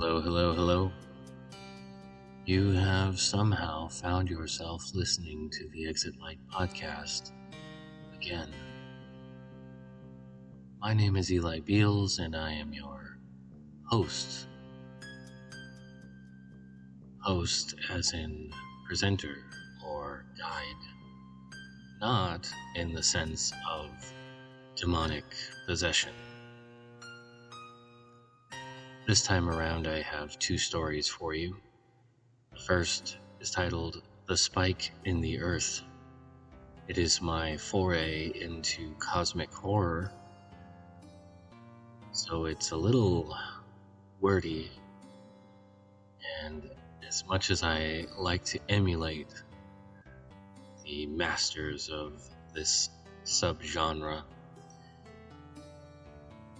Hello, hello, hello. You have somehow found yourself listening to the Exit Light podcast again. My name is Eli Beals, and I am your host. Host as in presenter or guide, not in the sense of demonic possession. This time around, I have two stories for you. The first is titled The Spike in the Earth. It is my foray into cosmic horror, so it's a little wordy, and as much as I like to emulate the masters of this subgenre,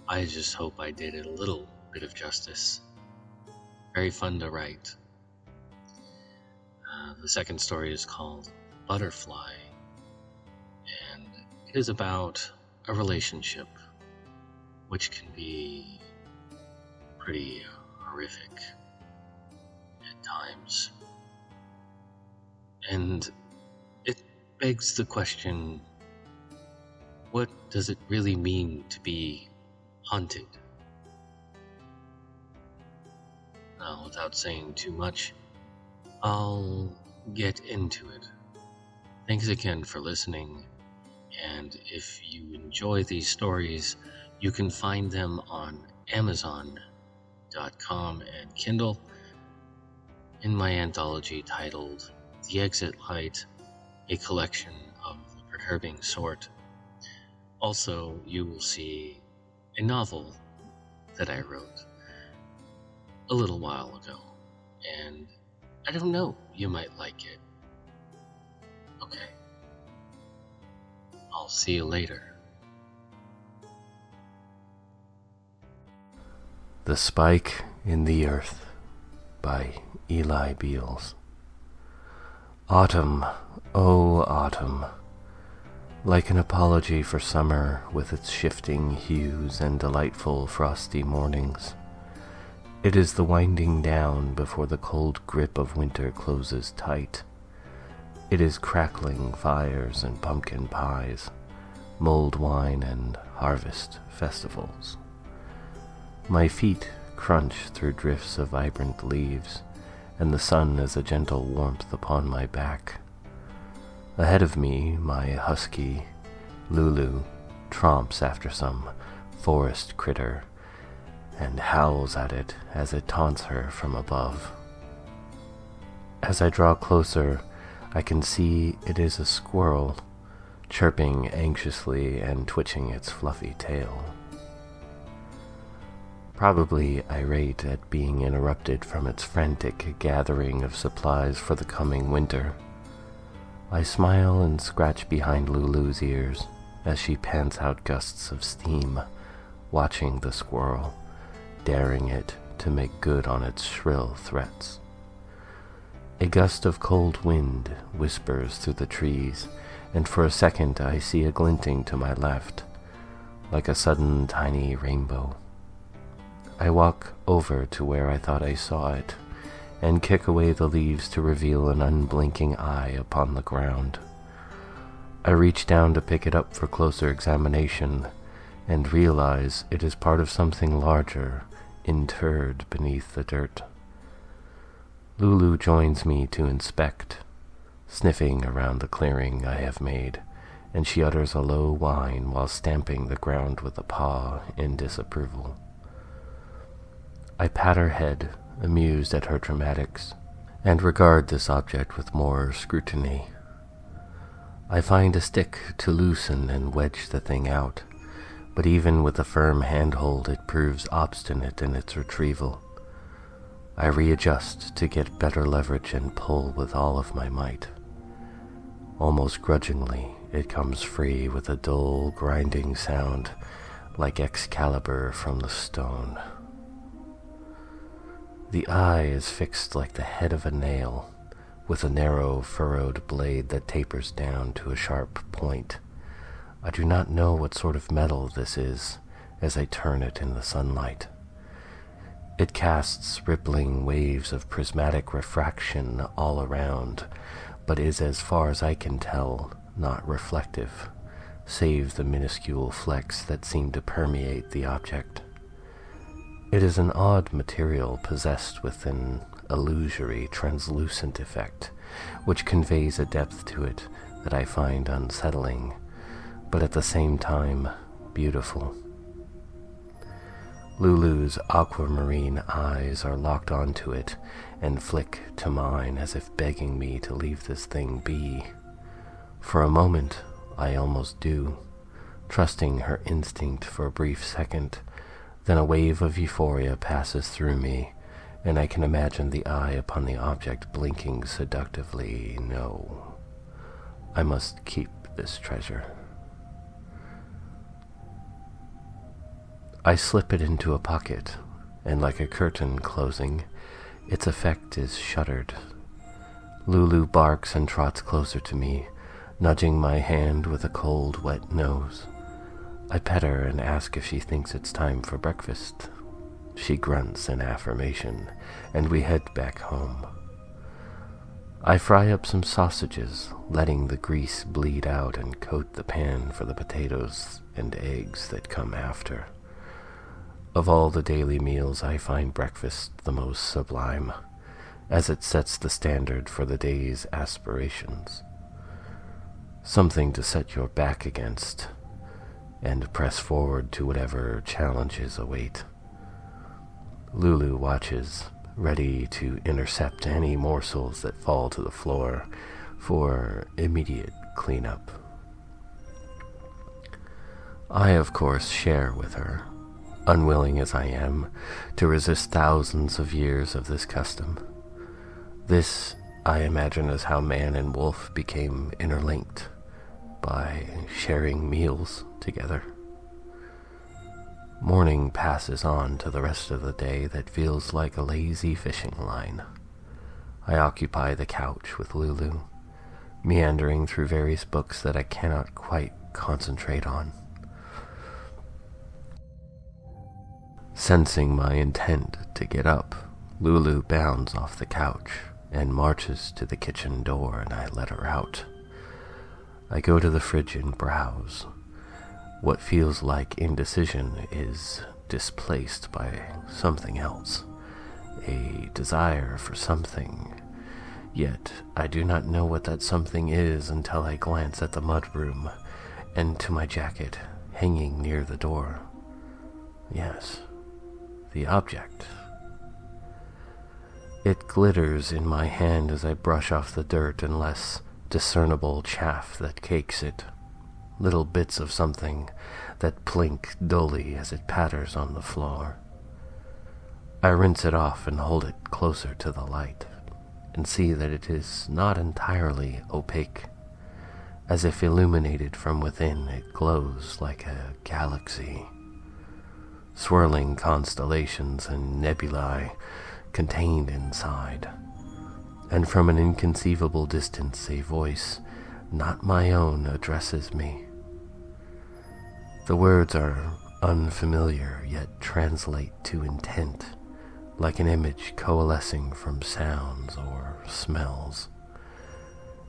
I just hope I did it a little bit of justice. Very fun to write. The second story is called Butterfly, and it is about a relationship which can be pretty horrific at times. And it begs the question, what does it really mean to be haunted? Now, without saying too much, I'll get into it. Thanks again for listening, and if you enjoy these stories, you can find them on Amazon.com and Kindle in my anthology titled The Exit Light, a collection of the perturbing sort. Also, you will see a novel that I wrote a little while ago, and I don't know, you might like it. Okay. I'll see you later. The Spike in the Earth by Eli Beals. Autumn, oh autumn, like an apology for summer with its shifting hues and delightful frosty mornings. It is the winding down before the cold grip of winter closes tight. It is crackling fires and pumpkin pies, mulled wine and harvest festivals. My feet crunch through drifts of vibrant leaves, and the sun is a gentle warmth upon my back. Ahead of me, my husky, Lulu, tromps after some forest critter, and howls at it as it taunts her from above. As I draw closer, I can see it is a squirrel, chirping anxiously and twitching its fluffy tail. Probably irate at being interrupted from its frantic gathering of supplies for the coming winter, I smile and scratch behind Lulu's ears as she pants out gusts of steam, watching the squirrel, daring it to make good on its shrill threats. A gust of cold wind whispers through the trees, and for a second I see a glinting to my left, like a sudden tiny rainbow. I walk over to where I thought I saw it, and kick away the leaves to reveal an unblinking eye upon the ground. I reach down to pick it up for closer examination, and realize it is part of something larger, interred beneath the dirt. Lulu joins me to inspect, sniffing around the clearing I have made, and she utters a low whine while stamping the ground with a paw in disapproval. I pat her head, amused at her dramatics, and regard this object with more scrutiny. I find a stick to loosen and wedge the thing out, but even with a firm handhold it proves obstinate in its retrieval. I readjust to get better leverage and pull with all of my might. Almost grudgingly, it comes free with a dull, grinding sound like Excalibur from the stone. The eye is fixed like the head of a nail, with a narrow, furrowed blade that tapers down to a sharp point. I do not know what sort of metal this is as I turn it in the sunlight. It casts rippling waves of prismatic refraction all around, but is, as far as I can tell, not reflective, save the minuscule flecks that seem to permeate the object. It is an odd material possessed with an illusory, translucent effect, which conveys a depth to it that I find unsettling, but at the same time beautiful. Lulu's aquamarine eyes are locked onto it and flick to mine as if begging me to leave this thing be. For a moment, I almost do, trusting her instinct for a brief second. Then a wave of euphoria passes through me, and I can imagine the eye upon the object blinking seductively. No, I must keep this treasure. I slip it into a pocket, and like a curtain closing, its effect is shuttered. Lulu barks and trots closer to me, nudging my hand with a cold, wet nose. I pet her and ask if she thinks it's time for breakfast. She grunts in affirmation, and we head back home. I fry up some sausages, letting the grease bleed out and coat the pan for the potatoes and eggs that come after. Of all the daily meals, I find breakfast the most sublime, as it sets the standard for the day's aspirations. Something to set your back against, and press forward to whatever challenges await. Lulu watches, ready to intercept any morsels that fall to the floor for immediate cleanup. I, of course, share with her, unwilling as I am to resist thousands of years of this custom. This, I imagine, is how man and wolf became interlinked, by sharing meals together. Morning passes on to the rest of the day that feels like a lazy fishing line. I occupy the couch with Lulu, meandering through various books that I cannot quite concentrate on. Sensing my intent to get up, Lulu bounds off the couch and marches to the kitchen door, and I let her out. I go to the fridge and browse. What feels like indecision is displaced by something else, a desire for something. Yet I do not know what that something is until I glance at the mudroom and to my jacket hanging near the door. Yes, the object. It glitters in my hand as I brush off the dirt and less discernible chaff that cakes it, little bits of something that plink dully as it patters on the floor. I rinse it off and hold it closer to the light, and see that it is not entirely opaque. As if illuminated from within, it glows like a galaxy. Swirling constellations and nebulae contained inside, and from an inconceivable distance a voice, not my own, addresses me. The words are unfamiliar, yet translate to intent, like an image coalescing from sounds or smells.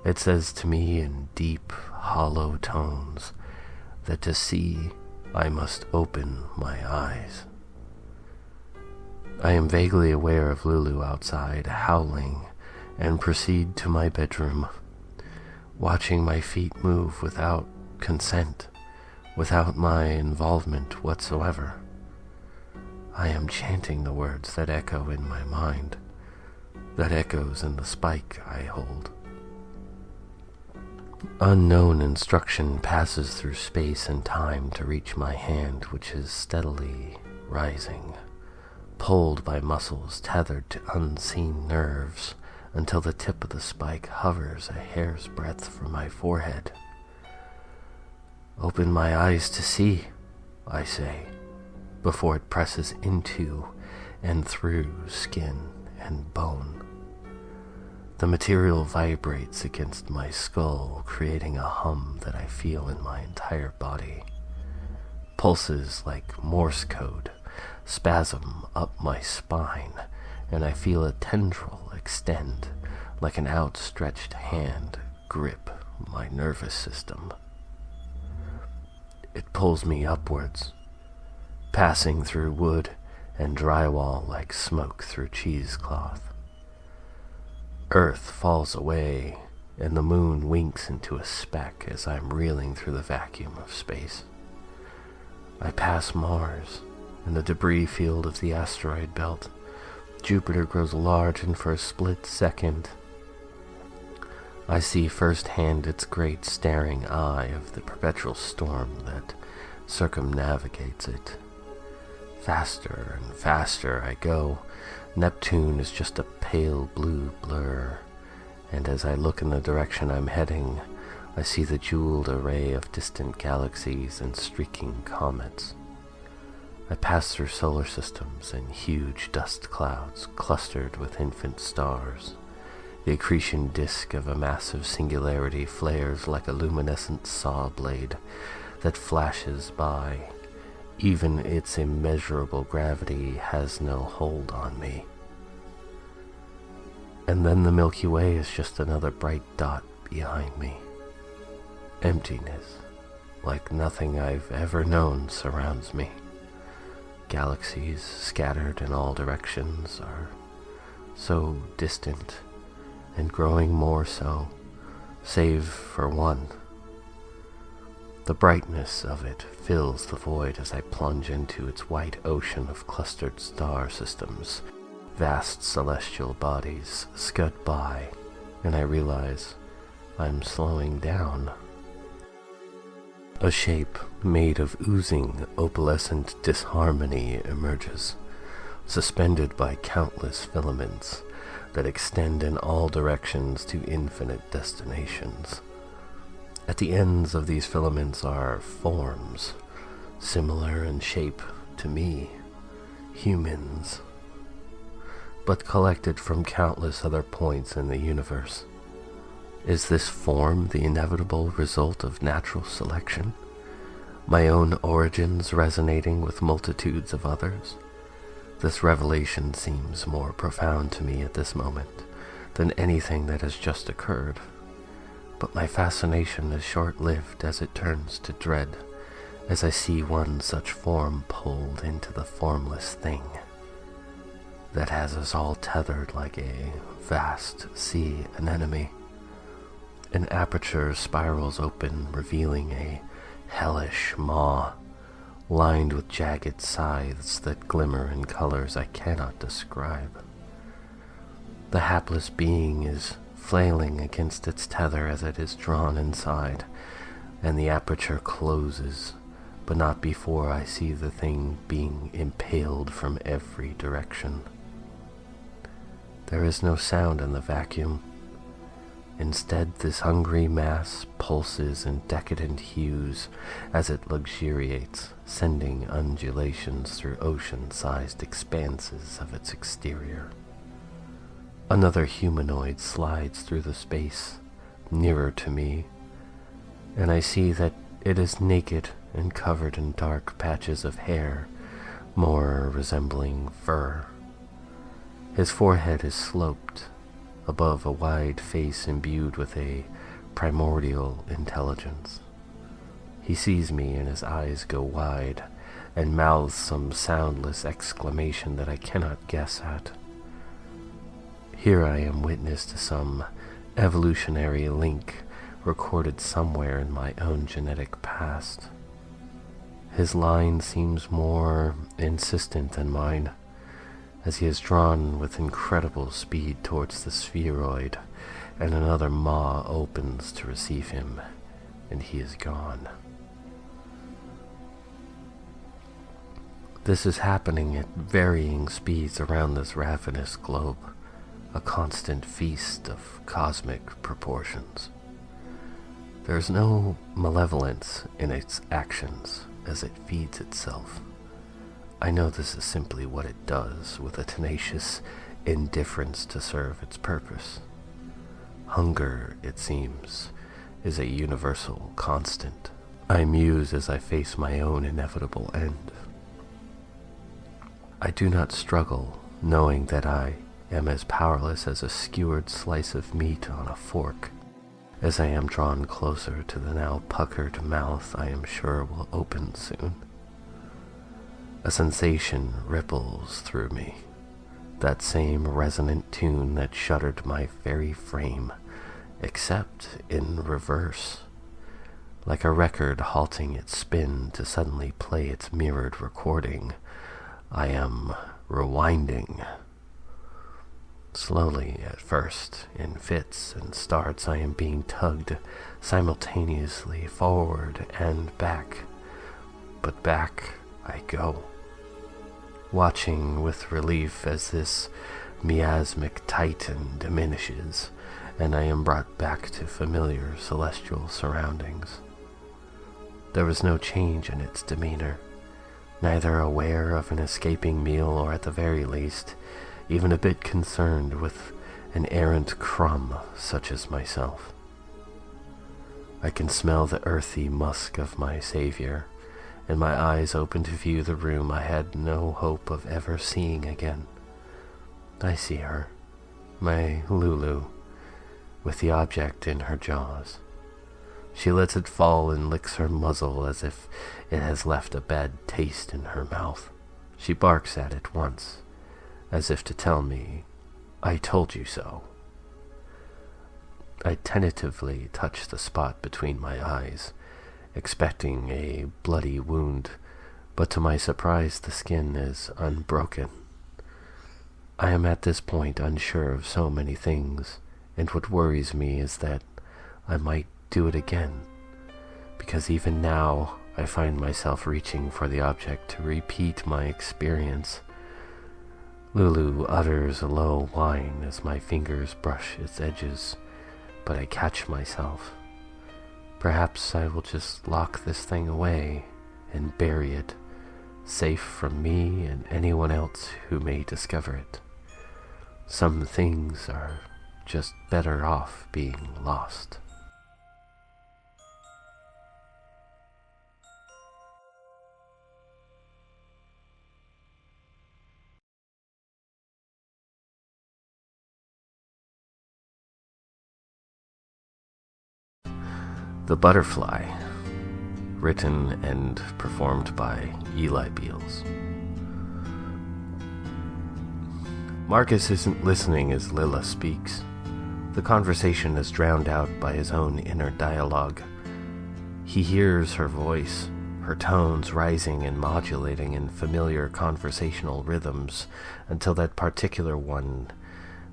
It says to me in deep, hollow tones that to see I must open my eyes. I am vaguely aware of Lulu outside, howling, and proceed to my bedroom, watching my feet move without consent, without my involvement whatsoever. I am chanting the words that echo in my mind, that echoes in the spike I hold. Unknown instruction passes through space and time to reach my hand, which is steadily rising, pulled by muscles tethered to unseen nerves, until the tip of the spike hovers a hair's breadth from my forehead. Open my eyes to see, I say, before it presses into and through skin and bone. The material vibrates against my skull, creating a hum that I feel in my entire body. Pulses like Morse code spasm up my spine, and I feel a tendril extend like an outstretched hand grip my nervous system. It pulls me upwards, passing through wood and drywall like smoke through cheesecloth. Earth falls away, and the moon winks into a speck as I'm reeling through the vacuum of space. I pass Mars and the debris field of the asteroid belt. Jupiter grows large, and for a split second, I see firsthand its great staring eye of the perpetual storm that circumnavigates it. Faster and faster I go. Neptune is just a pale blue blur, and as I look in the direction I'm heading, I see the jeweled array of distant galaxies and streaking comets. I pass through solar systems and huge dust clouds clustered with infant stars. The accretion disk of a massive singularity flares like a luminescent saw blade that flashes by. Even its immeasurable gravity has no hold on me. And then the Milky Way is just another bright dot behind me. Emptiness, like nothing I've ever known, surrounds me. Galaxies scattered in all directions are so distant, and growing more so, save for one. The brightness of it fills the void as I plunge into its white ocean of clustered star systems. Vast celestial bodies scud by, and I realize I'm slowing down. A shape made of oozing opalescent disharmony emerges, suspended by countless filaments that extend in all directions to infinite destinations. At the ends of these filaments are forms, similar in shape to me, humans, but collected from countless other points in the universe. Is this form the inevitable result of natural selection? My own origins resonating with multitudes of others? This revelation seems more profound to me at this moment than anything that has just occurred. But my fascination is short-lived as it turns to dread, as I see one such form pulled into the formless thing that has us all tethered like a vast sea anemone. An aperture spirals open, revealing a hellish maw, lined with jagged scythes that glimmer in colors I cannot describe. The hapless being is flailing against its tether as it is drawn inside, and the aperture closes, but not before I see the thing being impaled from every direction. There is no sound in the vacuum. Instead, this hungry mass pulses in decadent hues as it luxuriates, sending undulations through ocean-sized expanses of its exterior. Another humanoid slides through the space, nearer to me, and I see that it is naked and covered in dark patches of hair, more resembling fur. His forehead is sloped, above a wide face imbued with a primordial intelligence. He sees me and his eyes go wide, and mouths some soundless exclamation that I cannot guess at. Here I am witness to some evolutionary link recorded somewhere in my own genetic past. His line seems more insistent than mine, as he is drawn with incredible speed towards the spheroid, and another maw opens to receive him, and he is gone. This is happening at varying speeds around this ravenous globe, a constant feast of cosmic proportions. There is no malevolence in its actions as it feeds itself. I know this is simply what it does, with a tenacious indifference to serve its purpose. Hunger, it seems, is a universal constant. I muse as I face my own inevitable end. I do not struggle, knowing that I am as powerless as a skewered slice of meat on a fork, as I am drawn closer to the now puckered mouth I am sure will open soon. A sensation ripples through me, that same resonant tune that shuddered my very frame, except in reverse, like a record halting its spin to suddenly play its mirrored recording. I am rewinding. Slowly at first, in fits and starts, I am being tugged simultaneously forward and back, but back I go, watching with relief as this miasmic titan diminishes, and I am brought back to familiar celestial surroundings. There was no change in its demeanor, neither aware of an escaping meal or at the very least, even a bit concerned with an errant crumb such as myself. I can smell the earthy musk of my savior, and my eyes open to view the room I had no hope of ever seeing again. I see her, my Lulu, with the object in her jaws. She lets it fall and licks her muzzle as if it has left a bad taste in her mouth. She barks at it once, as if to tell me, "I told you so." I tentatively touch the spot between my eyes, expecting a bloody wound, but to my surprise the skin is unbroken. I am at this point unsure of so many things, and what worries me is that I might do it again, because even now I find myself reaching for the object to repeat my experience. Lulu utters a low whine as my fingers brush its edges, but I catch myself. Perhaps I will just lock this thing away and bury it, safe from me and anyone else who may discover it. Some things are just better off being lost. The Butterfly, written and performed by Eli Beals. Marcus isn't listening as Lila speaks. The conversation is drowned out by his own inner dialogue. He hears her voice, her tones rising and modulating in familiar conversational rhythms until that particular one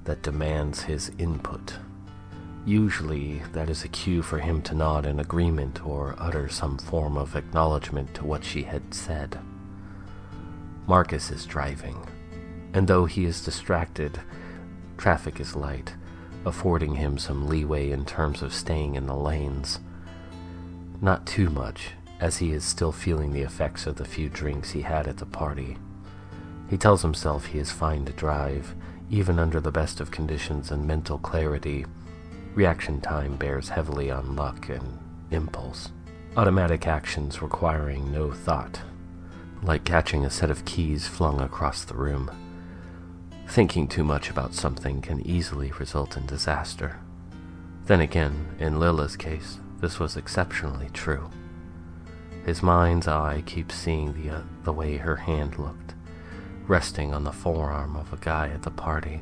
that demands his input. Usually, that is a cue for him to nod in agreement or utter some form of acknowledgement to what she had said. Marcus is driving, and though he is distracted, traffic is light, affording him some leeway in terms of staying in the lanes. Not too much, as he is still feeling the effects of the few drinks he had at the party. He tells himself he is fine to drive, even under the best of conditions and mental clarity. Reaction time bears heavily on luck and impulse. Automatic actions requiring no thought, like catching a set of keys flung across the room. Thinking too much about something can easily result in disaster. Then again, in Lila's case, this was exceptionally true. His mind's eye keeps seeing the way her hand looked, resting on the forearm of a guy at the party.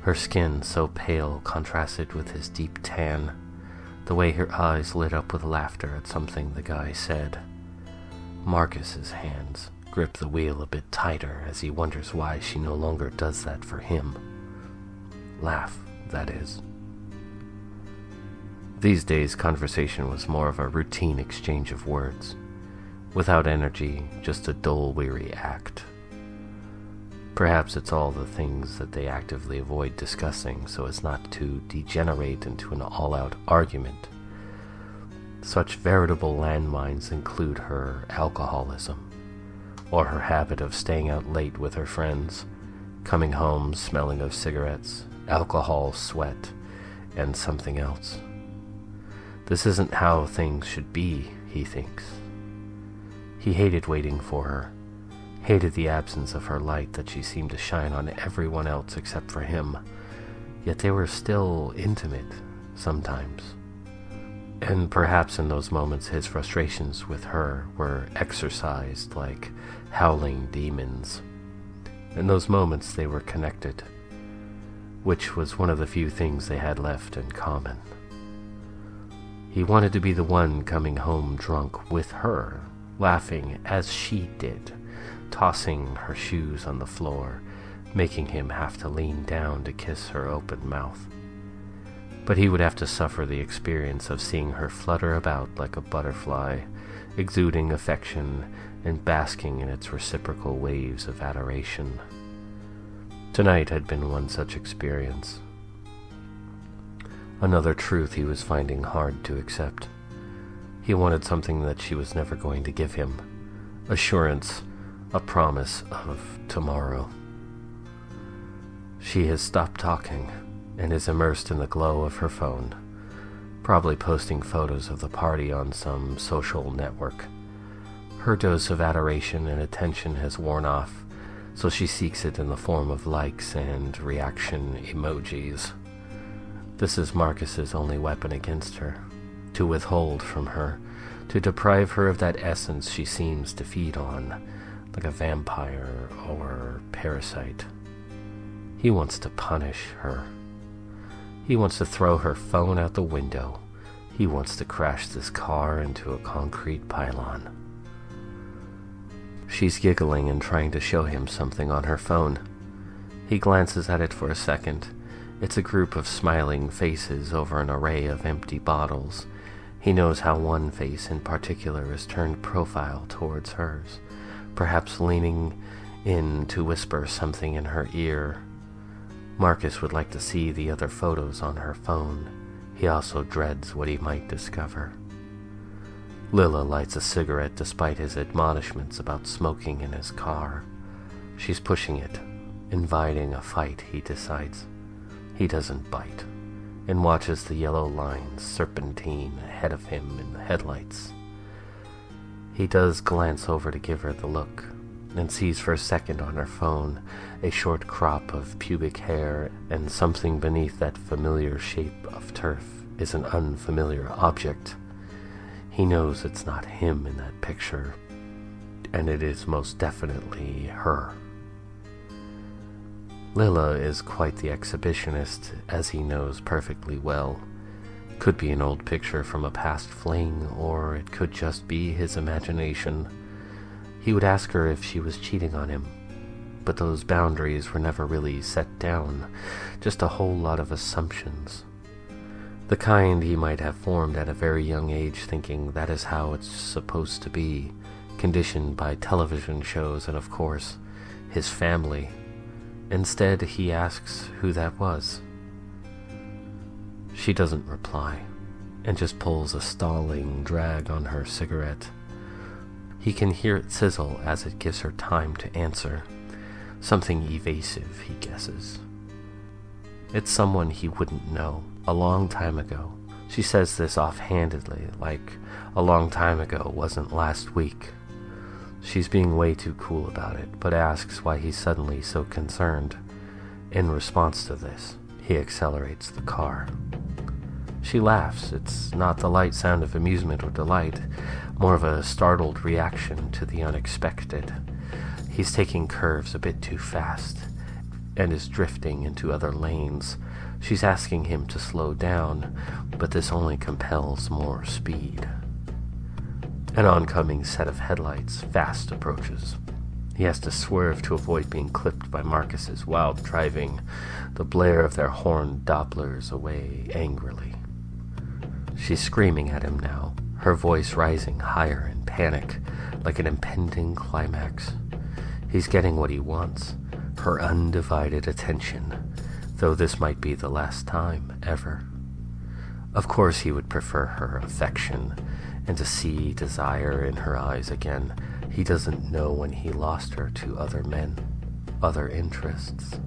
Her skin so pale contrasted with his deep tan, the way her eyes lit up with laughter at something the guy said. Marcus's hands grip the wheel a bit tighter as he wonders why she no longer does that for him. Laugh, that is. These days, conversation was more of a routine exchange of words, without energy, just a dull, weary act. Perhaps it's all the things that they actively avoid discussing so as not to degenerate into an all-out argument. Such veritable landmines include her alcoholism, or her habit of staying out late with her friends, coming home smelling of cigarettes, alcohol, sweat, and something else. This isn't how things should be, he thinks. He hated waiting for her, hated the absence of her light that she seemed to shine on everyone else except for him, yet they were still intimate sometimes. And perhaps in those moments his frustrations with her were exorcised like howling demons. In those moments they were connected, which was one of the few things they had left in common. He wanted to be the one coming home drunk with her, laughing as she did, tossing her shoes on the floor, making him have to lean down to kiss her open mouth. But he would have to suffer the experience of seeing her flutter about like a butterfly, exuding affection and basking in its reciprocal waves of adoration. Tonight had been one such experience. Another truth he was finding hard to accept. He wanted something that she was never going to give him. Assurance, a promise of tomorrow. She has stopped talking and is immersed in the glow of her phone, probably posting photos of the party on some social network. Her dose of adoration and attention has worn off, so she seeks it in the form of likes and reaction emojis. This is Marcus's only weapon against her, to withhold from her, to deprive her of that essence she seems to feed on, like a vampire or parasite. He wants to punish her. He wants to throw her phone out the window. He wants to crash this car into a concrete pylon. She's giggling and trying to show him something on her phone. He glances at it for a second. It's a group of smiling faces over an array of empty bottles. He knows how one face in particular is turned profile towards hers, perhaps leaning in to whisper something in her ear. Marcus would like to see the other photos on her phone. He also dreads what he might discover. Lila lights a cigarette despite his admonishments about smoking in his car. She's pushing it, inviting a fight, he decides. He doesn't bite, and watches the yellow lines serpentine ahead of him in the headlights. He does glance over to give her the look, and sees for a second on her phone a short crop of pubic hair, and something beneath that familiar shape of turf is an unfamiliar object. He knows it's not him in that picture, and it is most definitely her. Lila is quite the exhibitionist, as he knows perfectly well. Could be an old picture from a past fling, or it could just be his imagination. He would ask her if she was cheating on him, but those boundaries were never really set down, just a whole lot of assumptions. The kind he might have formed at a very young age, thinking that is how it's supposed to be, conditioned by television shows and, of course, his family. Instead, he asks who that was. She doesn't reply, and just pulls a stalling drag on her cigarette. He can hear it sizzle as it gives her time to answer. Something evasive, he guesses. It's someone he wouldn't know, a long time ago. She says this offhandedly, like a long time ago wasn't last week. She's being way too cool about it, but asks why he's suddenly so concerned. In response to this, he accelerates the car. She laughs. It's not the light sound of amusement or delight, more of a startled reaction to the unexpected. He's taking curves a bit too fast, and is drifting into other lanes. She's asking him to slow down, but this only compels more speed. An oncoming set of headlights fast approaches. He has to swerve to avoid being clipped by Marcus's wild driving, the blare of their horn Dopplers away angrily. She's screaming at him now, her voice rising higher in panic, like an impending climax. He's getting what he wants, her undivided attention, though this might be the last time ever. Of course he would prefer her affection, and to see desire in her eyes again. He doesn't know when he lost her to other men, other interests.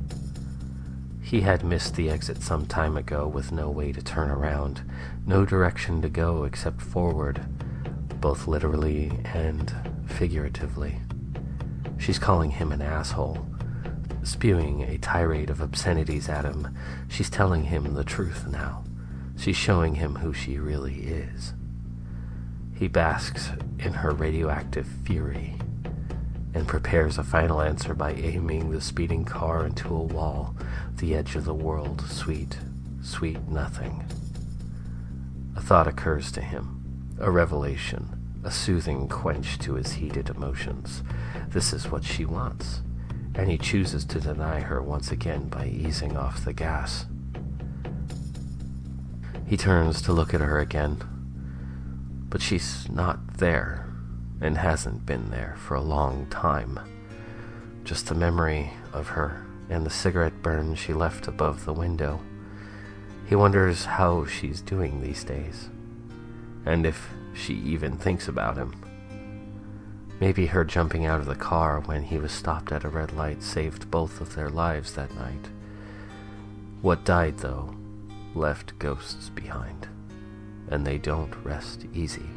He had missed the exit some time ago with no way to turn around, no direction to go except forward, both literally and figuratively. She's calling him an asshole, spewing a tirade of obscenities at him. She's telling him the truth now. She's showing him who she really is. He basks in her radioactive fury and prepares a final answer by aiming the speeding car into a wall, the edge of the world. Sweet, sweet nothing. A thought occurs to him, a revelation, a soothing quench to his heated emotions. This is what she wants, and he chooses to deny her once again by easing off the gas. He turns to look at her again, but she's not there, and hasn't been there for a long time. Just the memory of her and the cigarette burn she left above the window. He wonders how she's doing these days, and if she even thinks about him. Maybe her jumping out of the car when he was stopped at a red light saved both of their lives that night. What died, though, left ghosts behind, and they don't rest easy.